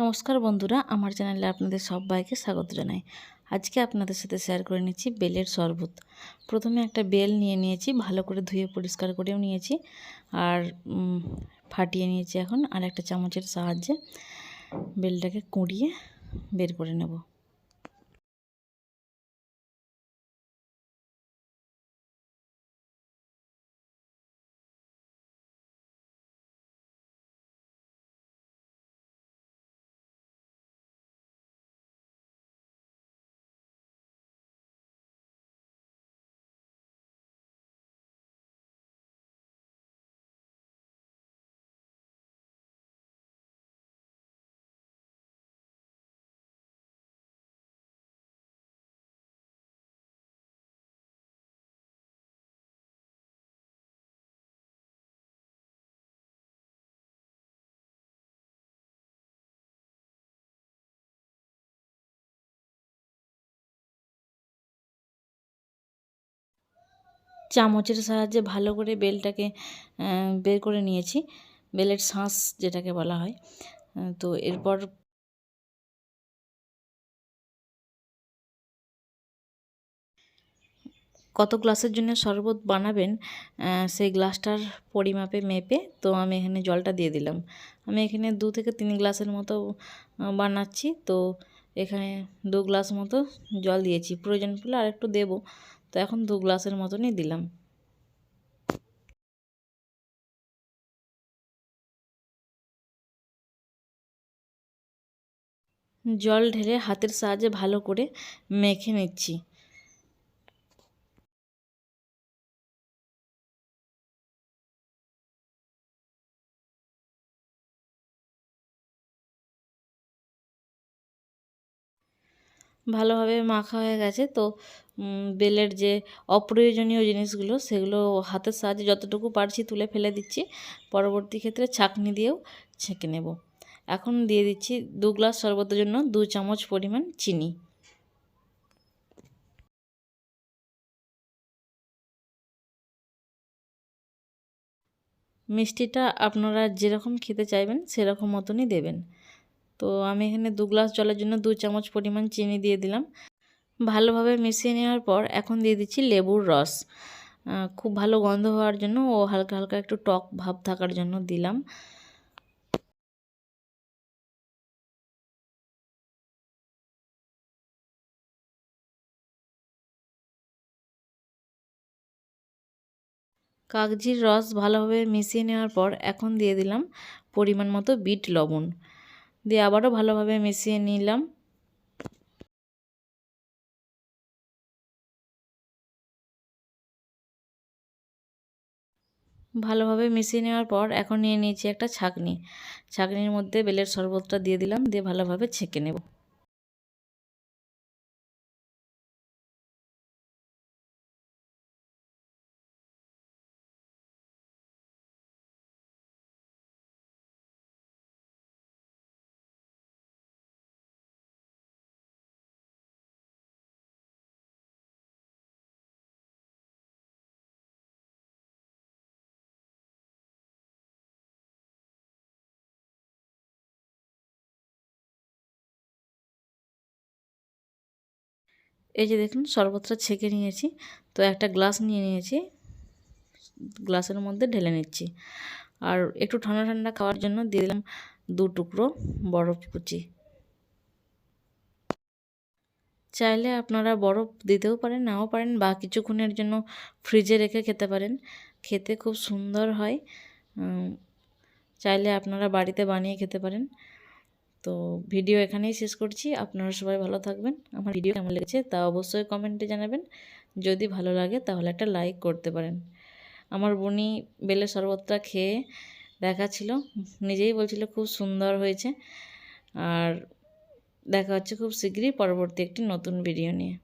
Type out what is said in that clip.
নমস্কার বন্ধুরা, আমার চ্যানেলে আপনাদের সবাইকে স্বাগত জানাই। আজকে আপনাদের সাথে শেয়ার করে নিচ্ছি বেলের শরবত। প্রথমে একটা বেল নিয়ে নিয়েছি, ভালো করে ধুয়ে পরিষ্কার করেও নিয়েছি আর ফাটিয়ে নিয়েছি। এখন আর একটা চামচের সাহায্যে বেলটাকে কুড়িয়ে বের করে নেব। চামচের সাহায্যে ভালো করে বেলটাকে বের করে নিয়েছি, বেলের শাঁস যেটাকে বলা হয়। তো এরপর কত গ্লাসের জন্য শরবত বানাবেন সেই গ্লাসটার পরিমাপে মেপে তো আমি এখানে জলটা দিয়ে দিলাম। আমি এখানে 2 থেকে 3 গ্লাসের মতো বানাচ্ছি, তো এখানে 2 গ্লাস মতো জল দিয়েছি। প্রয়োজন পড়লে আরেকটু দেবো, তো এখন 2 গ্লাসের মতনই দিলাম। জল ঢেলে হাতের সাহায্যে ভালো করে মেখে নিচ্ছি। ভালোভাবে মাখা হয়ে গেছে, তো বেলের যে অপ্রয়োজনীয় জিনিসগুলো সেগুলো হাতের সাহায্যে যতটুকু পারছি তুলে ফেলে দিচ্ছি। পরবর্তী ক্ষেত্রে ছাঁকনি দিয়েও ছেঁকে নেব। এখন দিয়ে দিচ্ছি 2 গ্লাস শরবতের জন্য 2 চামচ পরিমাণ চিনি। মিষ্টিটা আপনারা যেরকম খেতে চাইবেন সেরকম মতনই দেবেন। তো আমি এখানে 2 গ্লাস জলের জন্য 2 চামচ পরিমাণ চিনি দিয়ে দিলাম। ভালোভাবে মিশিয়ে নেওয়ার পর এখন দিয়ে দিচ্ছি লেবুর রস। খুব ভালো গন্ধ হওয়ার জন্য ও হালকা হালকা একটু টক ভাব থাকার জন্য দিলাম। কাগজির রস ভালোভাবে মিশিয়ে নেওয়ার পর এখন দিয়ে দিলাম পরিমাণ মতো বিট লবণ, দিয়ে আবারও ভালোভাবে মিশিয়ে নিলাম। ভালোভাবে মিশিয়ে নেওয়ার পর এখন নিয়ে নিয়েছি একটা ছাঁকনি। ছাঁকনির মধ্যে বেলের শরবতটা দিয়ে দিলাম, দিয়ে ভালোভাবে ছেঁকে নেব। এই যে দেখুন শরবতটা ছেঁকে নিয়েছি, তো একটা গ্লাস নিয়ে নিয়েছি, গ্লাসের মধ্যে ঢেলে নিচ্ছি। আর একটু ঠান্ডা ঠান্ডা খাওয়ার জন্য দিয়ে দিলাম 2 টুকরো বরফ কুচি। চাইলে আপনারা বরফ দিতেও পারেন, নাও পারেন, বা কিছুক্ষণের জন্য ফ্রিজে রেখে খেতে পারেন। খেতে খুব সুন্দর হয়। চাইলে আপনারা বাড়িতে বানিয়ে খেতে পারেন। তো ভিডিও এখানেই শেষ করছি। আপনারা সবাই ভালো থাকবেন। আমার ভিডিও কেমন লেগেছে তা অবশ্যই কমেন্টে জানাবেন। যদি ভালো লাগে তাহলে একটা লাইক করতে পারেন। আমার বোনই বেলের শরবতটা খেয়ে দেখাচ্ছিল, নিজেই বলছিল খুব সুন্দর হয়েছে। আর দেখা হচ্ছে খুব শীঘ্রই পরবর্তী একটি নতুন ভিডিও নিয়ে।